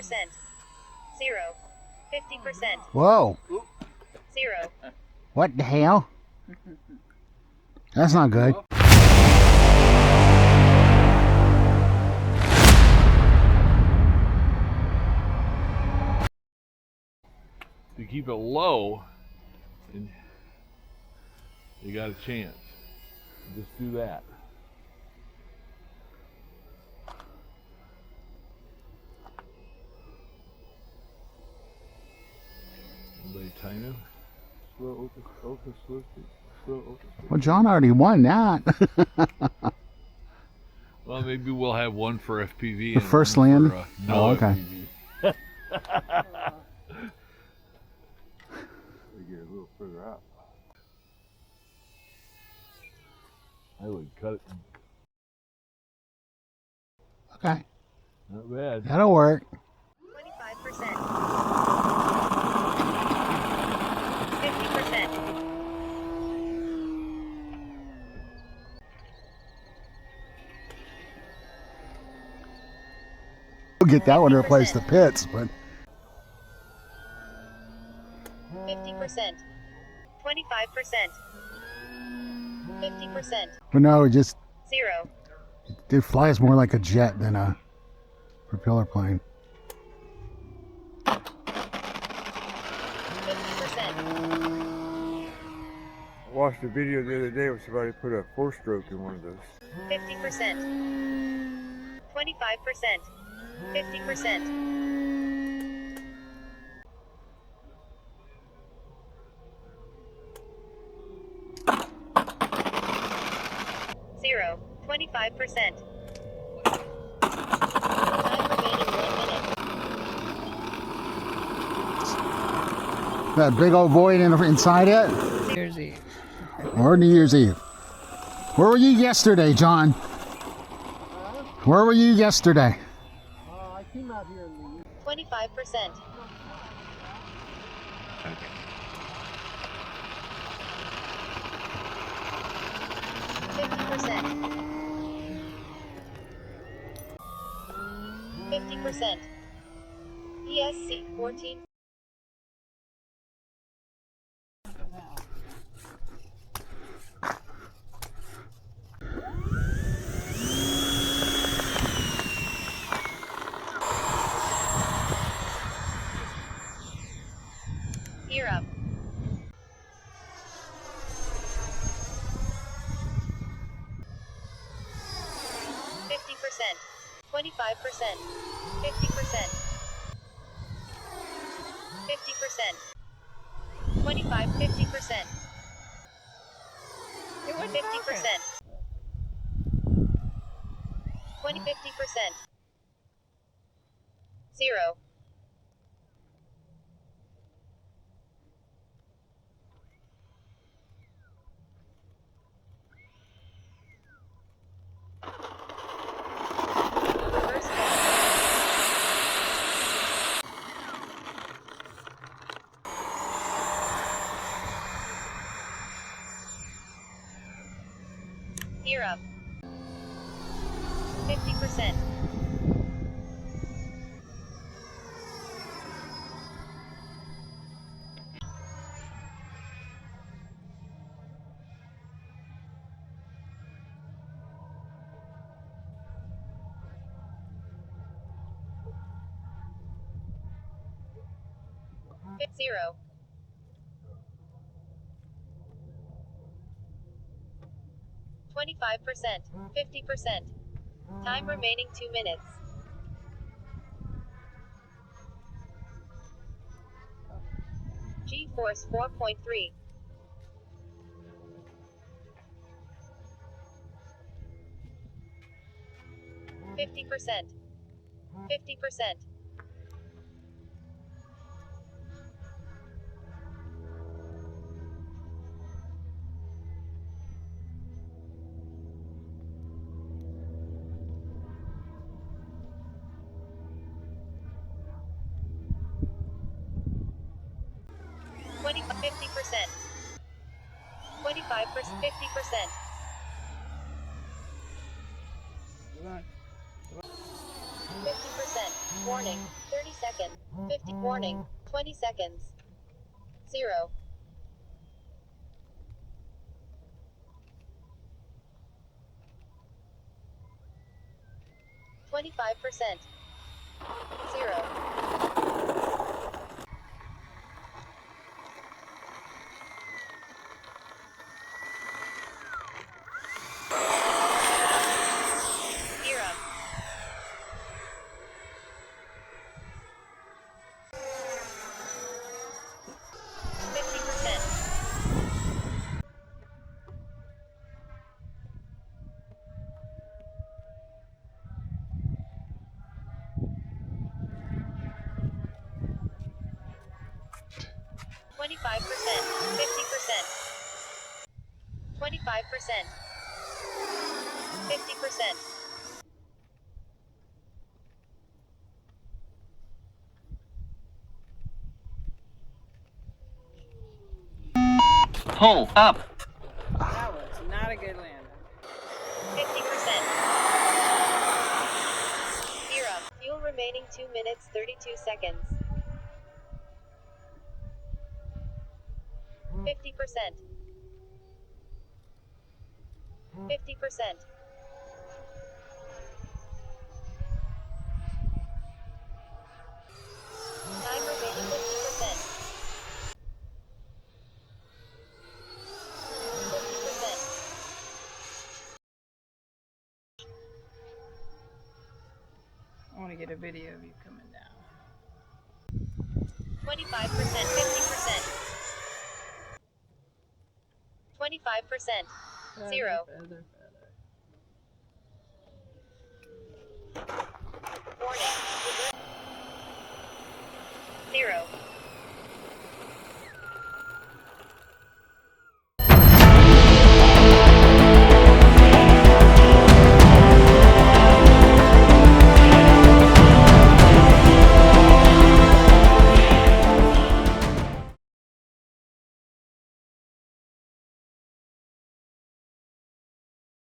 0. 50%. Whoa. 0. What the hell? That's not good. To keep it low, and you got a chance. Just do that. Anybody time him? Slow, open, slow, slow. Well, John already won that. Well, maybe we'll have one for FPV. The and first one land? For, Oh, no okay. FPV. We get a little further out. I would cut it. Okay. Not bad. That'll work. 25%. 50%. We'll get that one to replace the Pitts, but 50%. 25%. 50%. no, it just 0. it flies more like a jet than a propeller plane. 50%. I watched a video the other day where somebody put a 4-stroke in one of those. 50%. 25%. 50%. 0. 25%. Time remaining 1 minute. That big old void inside it? New Year's Eve. Or New Year's Eve. Where were you yesterday, John? Where were you yesterday? I came out here in the 25%. 50%. 50%. ESC 14. Gear up. 50%. 25%. 50%. 50%. 25, 50%. 50%. 20, 50%. 0. Reverse ball. 50%. 0. 25%. 50%. Time remaining 2 minutes. G-force 4.3. 50%. 50%. 50%. 25%. 50%. 50%. Warning. 30 seconds. 50. Warning. 20 seconds. 0. %. 0. Zero. 50%. 25%. 50%. 25%. 50%. Pull up. That was not a good landing. 50%. 0. Fuel remaining 2 minutes 32 seconds. 50%. 50%. Time remaining 50%. 50%. I want to get a video of you coming down. 25%. 50%. 25%. 0. Feather. Warning. 0.